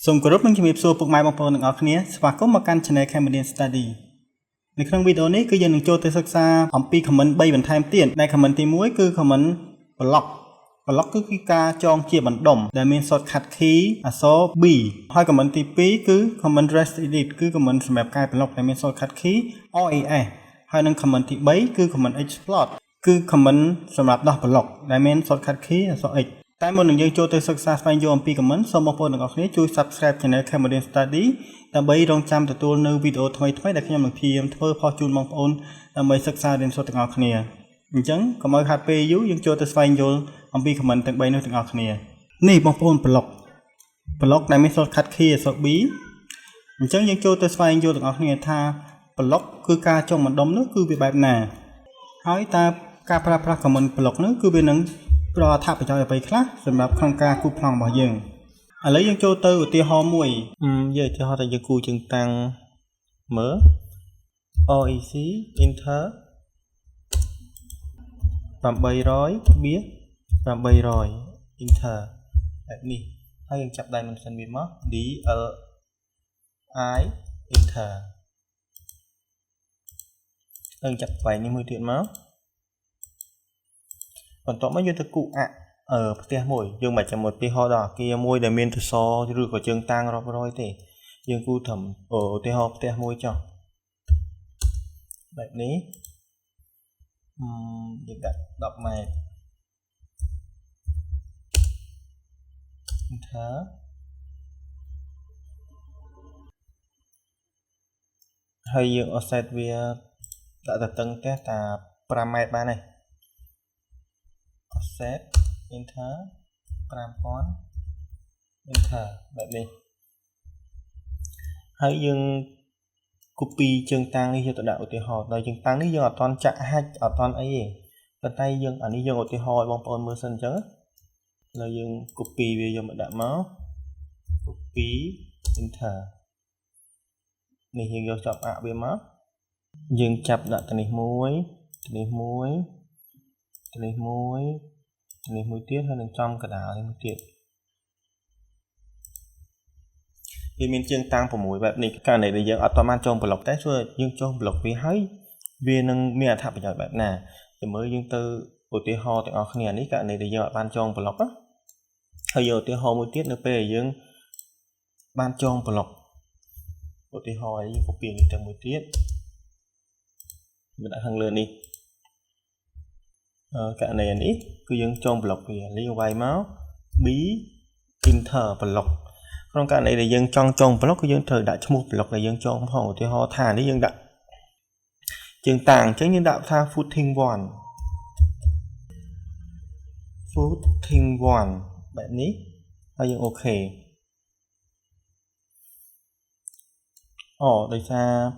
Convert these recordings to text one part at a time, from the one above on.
សូមគោរពនឹងជំរាបសួរពុកម៉ែបងប្អូនទាំងអស់គ្នាស្វាគមន៍មកកាន់ Channel Cambodian Study នៅក្នុងវីដេអូនេះគឺយើងនឹងចូលទៅសិក្សាអំពី comment 3 បន្ថែមទៀតដែល comment ទី1គឺ comment block គឺការចងជាបណ្ដុំដែលមាន shortcut key អក្សរ B ហើយ comment ទី2គឺ comment rest edit គឺ comment សម្រាប់កែប្លុកដែលមាន shortcut key RES ហើយនិង comment ទី3គឺ comment export គឺ comment សម្រាប់ដោះប្លុកដែលមាន shortcut key អក្សរ X តែមុននឹងយើងចូលទៅសិក្សាស្វែងយល់អំពី comment សូមបងប្អូនទាំងអស់គ្នាជួយ Subscribe Channel Cambodian Study ដើម្បីរងចាំទទួលនៅវីដេអូថ្មីៗដែលខ្ញុំនឹងព្យាយាមធ្វើផុសជូនបងប្អូនដើម្បីសិក្សារៀនសូត្រទាំងអស់គ្នាអញ្ចឹងកុំឲ្យខាតពេលយូរយើងចូលទៅស្វែងយល់អំពី comment ទាំង3នោះទាំងអស់គ្នានេះបងប្អូនប្លុកដែលមាន shortcut key អក្សរ B អញ្ចឹងយើងចូលទៅស្វែងយល់ទាំងអស់គ្នាថាប្លុកគឺការចងបណ្ដុំនោះគឺវាបែបណាហើយតើការប្រើប្រាស់ comment ប្លុកនោះគឺវានឹងប្រអត្ថប្រយោជន៍អ្វីខ្លះសម្រាប់ក្នុងការគូសប្លង់របស់យើងឥឡូវយើងចូលទៅឧទាហរណ៍មួយយើងឧទាហរណ៍ថាយើងគូជើងតាំងមើល OEC Enter 800 បៀ800 Enter បែបនេះហើយយើងចាប់ dimension វាមក DLI Enter ហើយចាប់ស្វែងនេះមួយទៀតមកបន្ទាប់មកយើងទៅគូផ្ទះមួយយើងមិនចាំមួយទីហោដល់អាគារមួយដែលមានសសរឬក៏ជើងតាំងរាប់រយទេយើងគូត្រឹមឧទាហរណ៍ផ្ទះមួយចុះបែបនេះយើងដាក់10ម៉ែត្រ Enter ហើយយើង offset វាដាក់ទៅតឹងផ្ទះតា5ម៉ែត្របានហើយoffset enter 5000 enter បែបនេះហើយយើង copy ជើងតាំងនេះយកទៅដាក់ឧទាហរណ៍ដល់ជើងតាំងនេះយើងអត់តន់ចាក់ហាច់អត់តន់អីទេប៉ុន្តែយើងអានេះយើងឧទាហរណ៍ឲ្យបងប្អូនមើលសិនអញ្ចឹងហើយយើង copy វាយកមកដាក់មក copy enter នេះយើងយកចាប់វាមកយើងចាប់ដាក់ទៅនេះមួយទៀតហើយនឹងចំកណ្ដាលនេះមួយទៀតវាមានជើងតាំង6បែបនេះករណីដែលយើងអត់បានចងប្លុកតែជួយយើងចងប្លុកវាហើយវានឹងមានអត្ថប្រយោជន៍បែបណាចាំមើលយើងទៅឧទាហរណ៍ទាំងអស់គ្នានេះករណីដែលយើងអត់បានចងប្លុកហើយយកឧទាហរណ៍មួយទៀតនៅពេលដែលយើងបានចងប្លុកឧទាហរណ៍យើង copy នេះទៅមួយទៀតmình đã thăng lên đi cái này anh ít cứ dân trong block về liên vay máu bí inter block còn cái này là dân trong block cứ dân thời đại trong một block là dân trong hồ thì họ thả đi dân đặt trường tàng chứ như đạo tha footing one bạn ní hay dân ok đây xa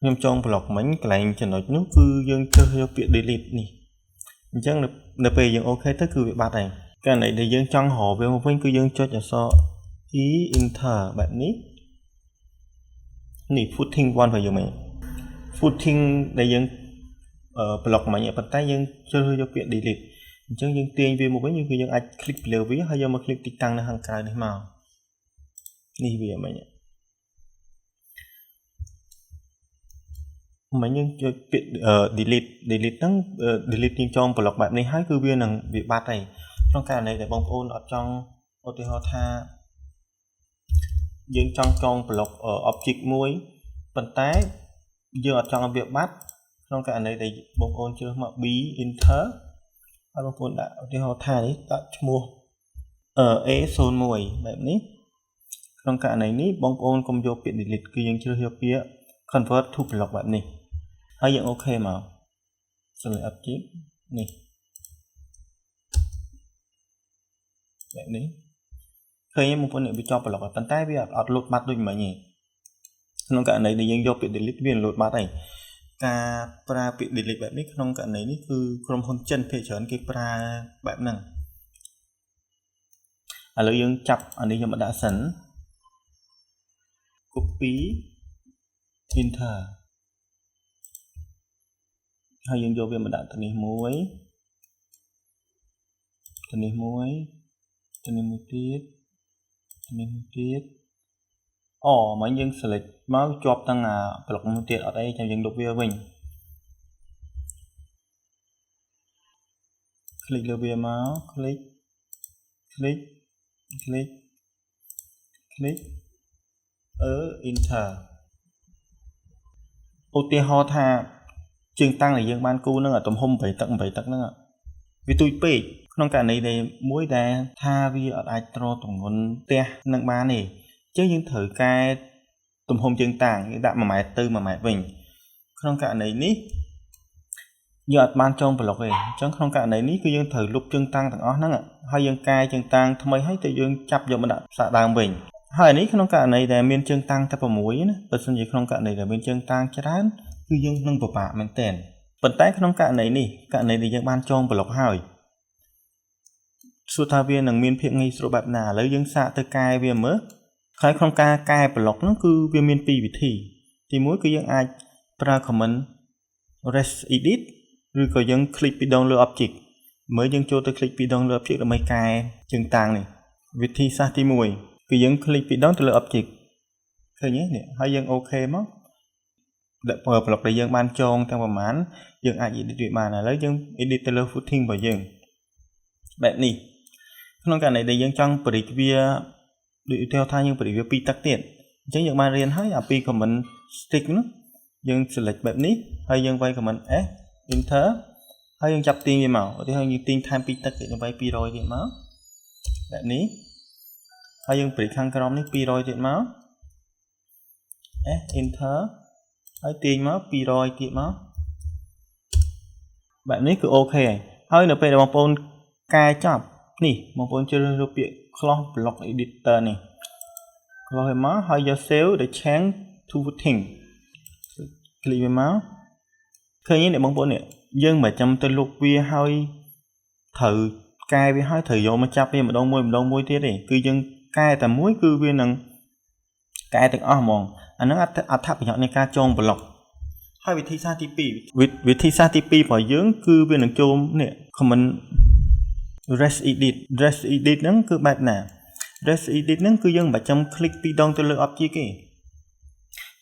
nhưng trong block mấy cái lạnh cho nó nước cứ dương chơi theo việc delete nè chắc là về dương ok tất cứ việc bạn này cái này để dương trong họ về một bên cứ dương cho so ý enter bạn ní footing one phải dùng mày footing để dương block mà nhẹ bàn tay dương chơi theo việc delete chắc dương tiền về một bên như dương ai click liều ví hay dương mà click tích tăng là hàng cái này màu đi về mày nhẹ mấy những delete những trong block bạn này hay cứ viên là bị bắt này trong cả này để bóng ôn ở trong OTH tha dương trong block ở object muối phần tái dương ở trong việc bắt trong cả này để bóng ôn chưa mà bí inter hay bóng ôn đã OTH tha đấy đã mua ở zone muốiแบบนี้trong cả này ní bóng ôn công vô việc delete cứ dương chưa hiểu phía convert to blockแบบนี้hayยังโอเคมาสลับ object นี่แบบนี้เคยยังมึงคนหนึ่งไปจอบblockแบบตั้งแต่วิอัดโหลดบัตรด้วยมั้ยนี่น้องกันไหนยังยกปิด delete เวียนโหลดบัตรไอ้การปราปิด delete แบบนี้น้องกันไหนนี่คือกรมคนเจนเพจเฉินกี่ปราแบบนั้นแล้วยังจับอันนี้ยังมาด่าสัน copy enter hay dân vô về mà đặt tên muối tiết màយើង select មកជាប់ទាំង block មួយទៀតអត់អីចាំយើងលុបវាវិញ click លើវាមក click enter ឧទាហរណ៍ថាជើងតាំងដែលយើងបានគូនឹងទំហំ8ទឹកហ្នឹងវាទូចពេកក្នុងករណីដែលមួយដែលថាវាអត់អាចត្រទម្ងន់ផ្ទះនឹងបានទេអញ្ចឹងយើងត្រូវកែទំហំជើងតាំងយើងដាក់1ម៉ែត្រទៅ1ម៉ែត្រវិញក្នុងករណីនេះយើងអត់បានចងប្លុកទេអញ្ចឹងក្នុងករណីនេះគឺយើងត្រូវលុបជើងតាំងទាំងអស់ហ្នឹងហើយយើងកែជើងតាំងថ្មីហើយទៅយើងចាប់យកមកដាក់ផ្សារដើមវិញហើយនេះក្នុងករណីដែលមានជើងតាំងតែ6ណាបើមិនជាក្នុងករណីដែលមានជើងតាំងច្រើនគឺយើងនឹងពិបាកមែនទែនប៉ុន្តែក្នុងករណីនេះករណីដែលយើងបានចងប្លុកហើយសួរថាវានឹងមានភាពងាយស្រួលបែបណាឥឡូវយើងសាកទៅកែវាមើលហើយក្នុងការកែប្លុកហ្នឹងគឺវាមាន2វិធីទី1គឺយើងអាចប្រើ comment rest edit ឬក៏យើង click ពីដងលើ object មើលយើងចូលទៅ click ពីដងលើ object ដើម្បីកែជើងតាំងនេះវិធីសាស្ត្រទី1គឺយើង click ពីដងទៅលើ object ឃើញទេនេះហើយយើង OK មកដាក់ប្រើ block ដែលយើងបានចងទាំងប្រមាណយើងអាច edit វាបានឥឡូវយើង edit ទៅលើ footing របស់យើងបែបនេះក្នុងករណីដែលយើងចង់បរិចវាដូចឧទាហរណ៍ថាយើងបរិចវា2ទឹកទៀតអញ្ចឹងយើងបានរៀនហើយពី comment stick នោះយើង select បែបនេះហើយយើងវាយ comment S enter ហើយយើងចាប់ទាញវាមកឧទាហរណ៍យើងទាញថែម2ទឹកទៀតវាយ200ទៀតមកបែបនេះហើយយើងបរិចខាងក្រោមនេះ200ទៀតមក S enter ហើយទាញមក200ទៀតមកបែបនេះគឺអូខេហើយនៅពេលដែលបងប្អូនកែចប់នេះបងប្អូនជ្រើសរើសពាក្យ close block editor នេះ close វាមកហើយយក save the change to footing คลิกវាមកឃើញទេបងប្អូននេះយើងមិនចាំទៅលុបវាហើយត្រូវកែវាហើយត្រូវយកមកចាប់វាម្ដងមួយទៀតទេគឺយើងកែតែមួយគឺវានឹងកែទាំងអស់ហ្មងអាហ្នឹងអត្ថប្រយោជន៍នៃការចងប្លុកហើយវិធីសាស្ត្រទី2វិធីសាស្ត្រទី2របស់យើងគឺវានឹងចូលនេះ comment rest edit ហ្នឹងគឺបែបណា rest edit ហ្នឹងគឺយើងមិនចាំ click ពីរដងទៅលើ object ទេ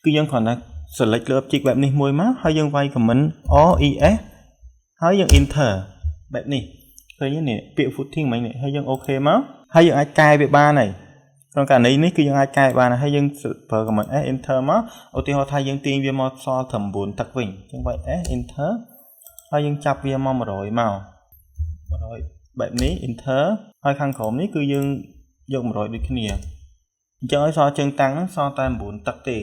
គឺយើងគ្រាន់តែ select លើ object បែបនេះមួយមកហើយយើងវាយ comment RES ហើយយើង enter បែបនេះឃើញទេនេះពាក្យ footing មិញនេះហើយយើង OK មកហើយយើងអាចកែវាបានហើយក្នុងករណីនេះគឺយើងអាចកែបានហើយយើងប្រើ comment S enter មកឧទាហរណ៍ថាយើងទាញវាមកសល់ត្រឹម9ទឹកវិញអញ្ចឹងវាយ S enter ហើយយើងចាប់វាមក100មក100បែបនេះ enter ហើយខាងក្រោមនេះគឺយើងយក100ដូចគ្នាអញ្ចឹងឲ្យសល់ជើងតាំងហ្នឹងសល់តែ9ទឹកទេ900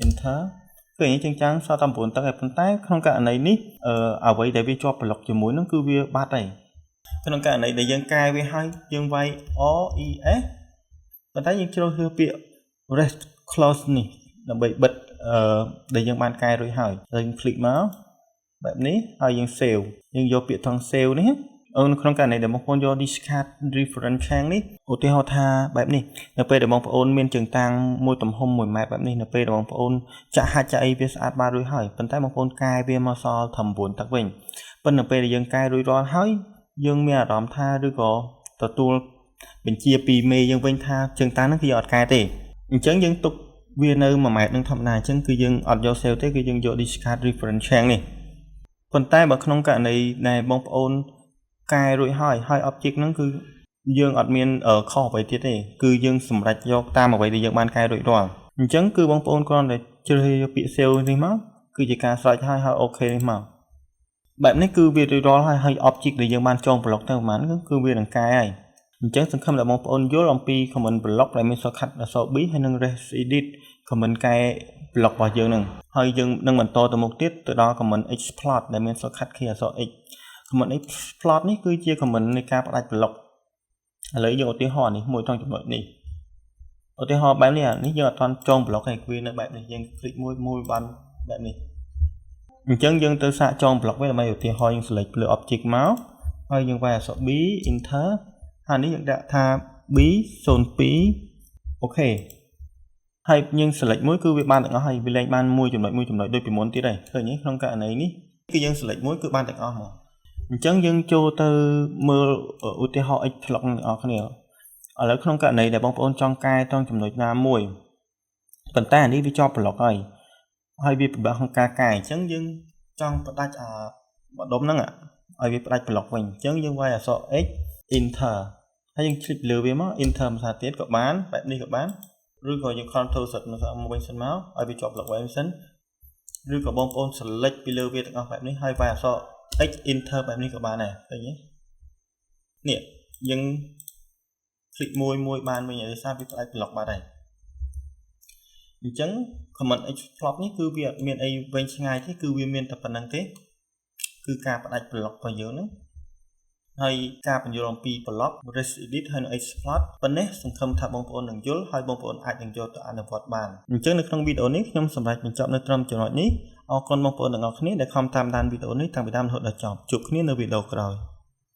100 enter គឺអញ្ចឹងចាំងសល់តែ9ទឹកហើយប៉ុន្តែក្នុងករណីនេះអ្វីដែលវាជាប់ប្លុកជាមួយនឹងគឺវាបាត់ហើយក្នុងករណីដែលយើងកែវាហើយយើងវាយ RES ប៉ុន្តែយើងជ្រើសរើសពាក្យ rest close នេះដើម្បីបិទដែលយើងបានកែរួចហើយយើង click មកបែបនេះហើយយើង save យើងយកពាក្យថង save នេះនៅក្នុងករណីដែលបងប្អូនយក discard reference change នេះឧទាហរណ៍ថាបែបនេះនៅពេលដែលបងប្អូនមានជើងតាំងមួយទំហំ1ម៉ែត្របែបនេះនៅពេលដែលបងប្អូនចាក់ហាច់ចាក់អីវាស្អាតបានរួចហើយប៉ុន្តែបងប្អូនកែវាមកសល់ត្រឹម9ទឹកវិញប៉ុន្តែនៅពេលដែលយើងកែរួចរាល់ហើយយើងមានអារម្មណ៍ថាឬក៏ទទួលបញ្ជាពីមេយើងវិញថាជើងតាំងហ្នឹងគឺយើងអត់កែទេអញ្ចឹងយើងទុកវានៅ1ម៉ែត្រនឹងធម្មតាអញ្ចឹងគឺយើងអត់យក save ទេគឺយើងយក discard reference change នេះប៉ុន្តែបើក្នុងករណីដែលបងប្អូនកែរួចហើយ object ហ្នឹងគឺយើងអត់មានខុសអ្វីទៀតទេគឺយើងសម្រេចយកតាមអ្វីដែលយើងបានកែរួចរាល់អញ្ចឹងគឺបងប្អូនគ្រាន់តែជ្រើសយកពាក្យ save នេះមកគឺជាការស្រេចហើយ OK នេះមកបែបនេះគឺវារួចរាល់ហើយ object ដែលយើងបានចងប្លុកទៅប្រហែលគឺវានឹងកែហើយអញ្ចឹងសង្ឃឹមថាបងប្អូនយល់អំពី comment block ដែលមាន shortcut អក្សរ B ហើយនិង rest edit comment កែ block របស់យើងនឹងហើយយើងនឹងបន្តទៅមុខទៀតទៅដល់ comment export ដែលមាន shortcut key អក្សរ X comment export នេះគឺជា comment នៃការផ្ដាច់ block ឥឡូវយើងឧទាហរណ៍នេះមួយក្នុងចំណុចនេះឧទាហរណ៍បែបនេះនេះយើងអត់ទាន់ចង block ទេគឺនៅបែបនេះយើង click មួយបានបែបនេះអញ្ចឹងយើងទៅសាកចង block វាដើម្បីឧទាហរណ៍យើង select លើ object មកហើយយើងវាយអក្សរ B enter ហើយនេះយើងដាក់ថា B02 អូខេហើយយើង select មួយគឺវាបានទាំងអស់ហើយវាលែងបានមួយចំណុចដូចពីមុនទៀតហើយឃើញទេក្នុងករណីនេះគឺយើង select មួយគឺបានទាំងអស់មក Chẳng dừng cho từ mơ ưu tiên họ ít lọc ở khá nhiều. Ở lớp không cả này để bóng ôn trong cai trong chùm nổi nam mùi. Phần ta đi vì cho lọc này. Hơi bị bà không ca cài chẳng dừng trong bật đạch bọn đốm nâng ạ. Hơi bị bật đạch lọc mình chẳng dừng quay so x inter. Hay dừng click lưu với mất inter mà xa tiết của bán. Bạn đi của bán. Rồi có những control sật nó sẽ một bên sân máu. Hơi bị chọc lọc với em sân. Rồi có bóng ôn select bị lưu với bạn đi hơi vài so x inter bạn đi của bạn này. Thấy nhé. Nè, dừng click môi bàn mình để sao bị bật đạch lọc bạn này. Chẳng comment explore នេះគឺវាមានអីវែងឆ្ងាយទេគឺវាមានតែប៉ុណ្្នឹងទេគឺការផ្ដាច់ block របស់យើងហ្នឹងហើយការបញ្យល់អំពី block rest edit ហើយនឹង explore ប៉ុណ្ណេះសង្ឃឹមថាបងប្អូននឹងយល់ហើយបងប្អូនអាចនឹងយកទៅអនុវត្តបានអញ្ចឹងនៅក្នុងវីដេអូនេះខ្ញុំសម្រាប់បញ្ចប់នៅត្រឹមចំណុចនេះអរគុណបងប្អូនទាំងអស់គ្នាដែលខំតាមដានវីដេអូនេះតាំងពីដើមរហូតដល់ចប់ជួបគ្នានៅវីដេអូក្រោយ